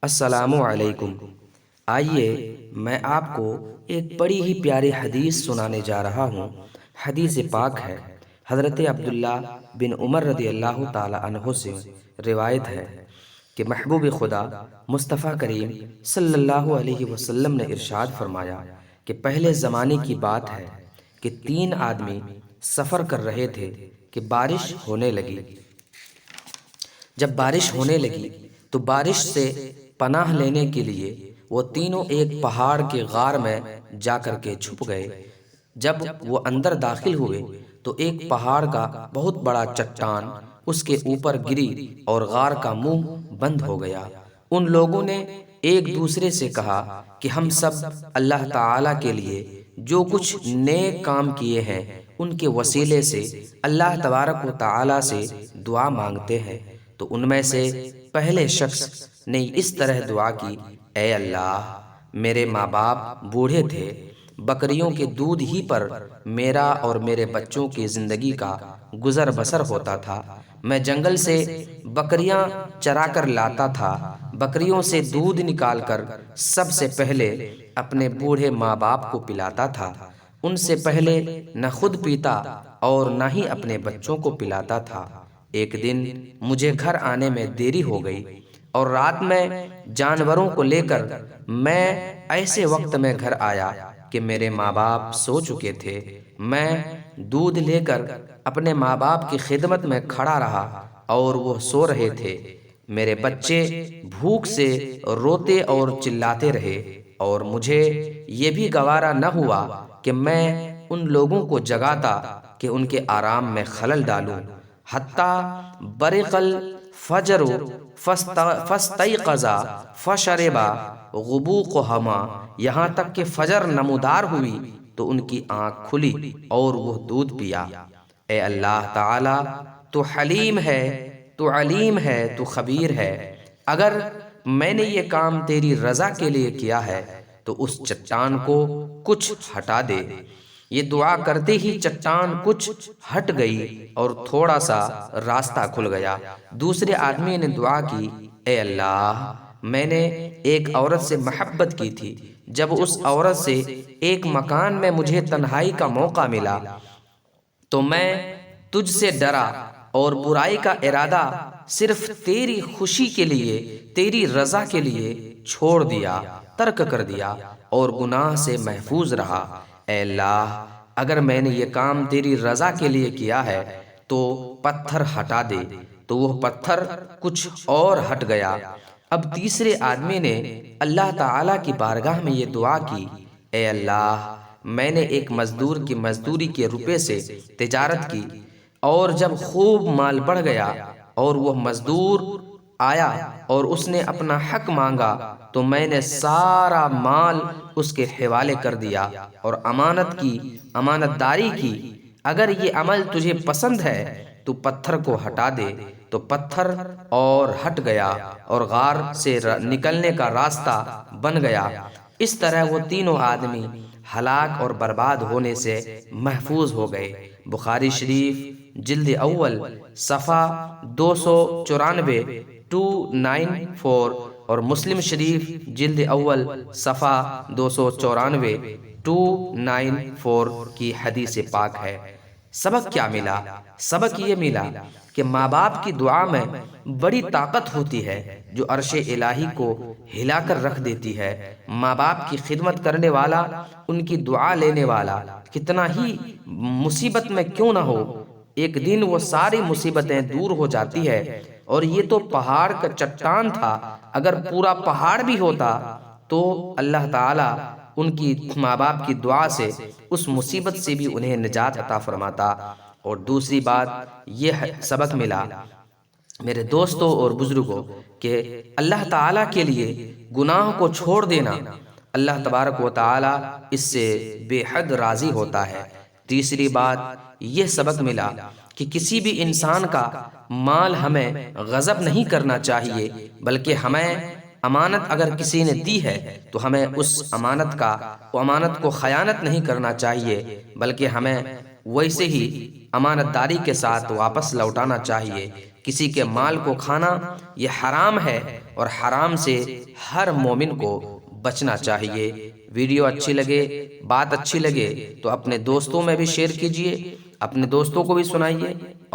السلام علیکم۔ آئیے میں آپ کو ایک بڑی ہی پیاری حدیث سنانے جا رہا ہوں۔ حدیث پاک ہے، حضرت عبداللہ بن عمر رضی اللہ تعالی عنہ سے روایت ہے کہ محبوب خدا مصطفیٰ کریم صلی اللہ علیہ وسلم نے ارشاد فرمایا کہ پہلے زمانے کی بات ہے کہ 3 آدمی سفر کر رہے تھے کہ بارش ہونے لگی۔ جب بارش ہونے لگی تو بارش سے پناہ لینے کے لیے وہ تینوں ایک پہاڑ کے غار میں جا کر کے چھپ گئے۔ جب وہ اندر داخل ہوئے تو ایک پہاڑ کا بہت بڑا چٹان اس کے اوپر گری اور غار کا منہ بند ہو گیا۔ ان لوگوں نے ایک دوسرے سے کہا کہ ہم سب اللہ تعالی کے لیے جو کچھ نیک کام کیے ہیں ان کے وسیلے سے اللہ تبارک و تعالی سے دعا مانگتے ہیں۔ تو ان میں سے پہلے شخص نے اس طرح دعا کی، اے اللہ، میرے ماں باپ بوڑھے تھے، بکریوں کے دودھ ہی پر میرا اور میرے بچوں کی زندگی کا گزر بسر ہوتا تھا۔ میں جنگل سے بکریاں چرا کر لاتا تھا، بکریوں سے دودھ نکال کر سب سے پہلے اپنے بوڑھے ماں باپ کو پلاتا تھا، ان سے پہلے نہ خود پیتا اور نہ ہی اپنے بچوں کو پلاتا تھا۔ ایک دن مجھے گھر آنے میں دیری ہو گئی اور رات میں جانوروں کو لے کر میں ایسے وقت میں گھر آیا کہ میرے ماں باپ سو چکے تھے۔ میں دودھ لے کر اپنے ماں باپ کی خدمت میں کھڑا رہا اور وہ سو رہے تھے۔ میرے بچے بھوک سے روتے اور چلاتے رہے اور مجھے یہ بھی گوارا نہ ہوا کہ میں ان لوگوں کو جگاتا کہ ان کے آرام میں خلل ڈالوں، حتیٰ برق الفجر فاستيقظ فشرب غبوقهما، یہاں تک کہ فجر نمودار ہوئی تو ان کی آنکھ کھلی اور وہ دودھ پیا۔ اے اللہ تعالی، تو حلیم ہے، تو علیم ہے، تو خبیر ہے، اگر میں نے یہ کام تیری رضا کے لیے کیا ہے تو اس چٹان کو کچھ ہٹا دے۔ یہ دعا کرتے ہی چٹان کچھ ہٹ گئی اور تھوڑا سا راستہ کھل گیا۔ دوسرے آدمی نے دعا کی، اے اللہ، میں نے ایک عورت سے محبت کی تھی، جب اس عورت سے ایک مکان میں مجھے تنہائی کا موقع ملا تو میں تجھ سے ڈرا اور برائی کا ارادہ صرف تیری خوشی کے لیے، تیری رضا کے لیے چھوڑ دیا، ترک کر دیا اور گناہ سے محفوظ رہا۔ اے اللہ، اگر میں نے یہ کام تیری رضا کے لیے کیا ہے تو پتھر ہٹا دے۔ تو وہ پتھر کچھ اور ہٹ گیا۔ اب تیسرے آدمی نے اللہ تعالی کی بارگاہ میں یہ دعا کی، اے اللہ، میں نے ایک مزدور کی مزدوری کے روپے سے تجارت کی اور جب خوب مال بڑھ گیا اور وہ مزدور آیا اور اس نے اپنا حق مانگا تو میں نے سارا مال اس کے حوالے کر دیا اور امانت داری کی۔ اگر یہ عمل تجھے پسند ہے تو پتھر کو ہٹا دے۔ تو پتھر اور ہٹ گیا اور غار سے نکلنے کا راستہ بن گیا۔ اس طرح وہ تینوں آدمی ہلاک اور برباد ہونے سے محفوظ ہو گئے۔ بخاری شریف جلد اول صفحہ 294 294 اور مسلم شریف جلد اول صفحہ 294 294 کی حدیث پاک ہے۔ سبق کیا ملا؟ سبق یہ ملا کہ ماں باپ کی دعا میں بڑی طاقت ہوتی ہے جو عرش الہی کو ہلا کر رکھ دیتی ہے۔ ماں باپ کی خدمت کرنے والا، ان کی دعا لینے والا، کتنا ہی مصیبت میں کیوں نہ ہو، ایک دن وہ ساری مصیبتیں دور ہو جاتی ہے۔ اور یہ تو پہاڑ کا چٹان تھا، اگر پورا پہاڑ بھی ہوتا تو اللہ تعالی ان کی ماں باپ کی دعا سے اس مصیبت سے بھی انہیں نجات عطا فرماتا۔ اور دوسری بات یہ سبق ملا میرے دوستوں اور بزرگوں کہ اللہ تعالیٰ کے لیے گناہ کو چھوڑ دینا، اللہ تبارک و تعالی اس سے بے حد راضی ہوتا ہے۔ تیسری بات یہ سبق ملا کہ کسی بھی انسان کا مال ہمیں غصب نہیں کرنا چاہیے، بلکہ ہمیں امانت اگر کسی نے دی ہے تو ہمیں اس امانت کو خیانت نہیں کرنا چاہیے، بلکہ ہمیں ویسے ہی امانت داری کے ساتھ واپس لوٹانا چاہیے۔ کسی کے مال کو کھانا یہ حرام ہے اور حرام سے ہر مومن کو بچنا چاہیے۔ ویڈیو اچھی لگے، بات اچھی لگے تو اپنے دوستوں میں بھی شیئر کیجئے، اپنے دوستوں کو بھی سنائیے اور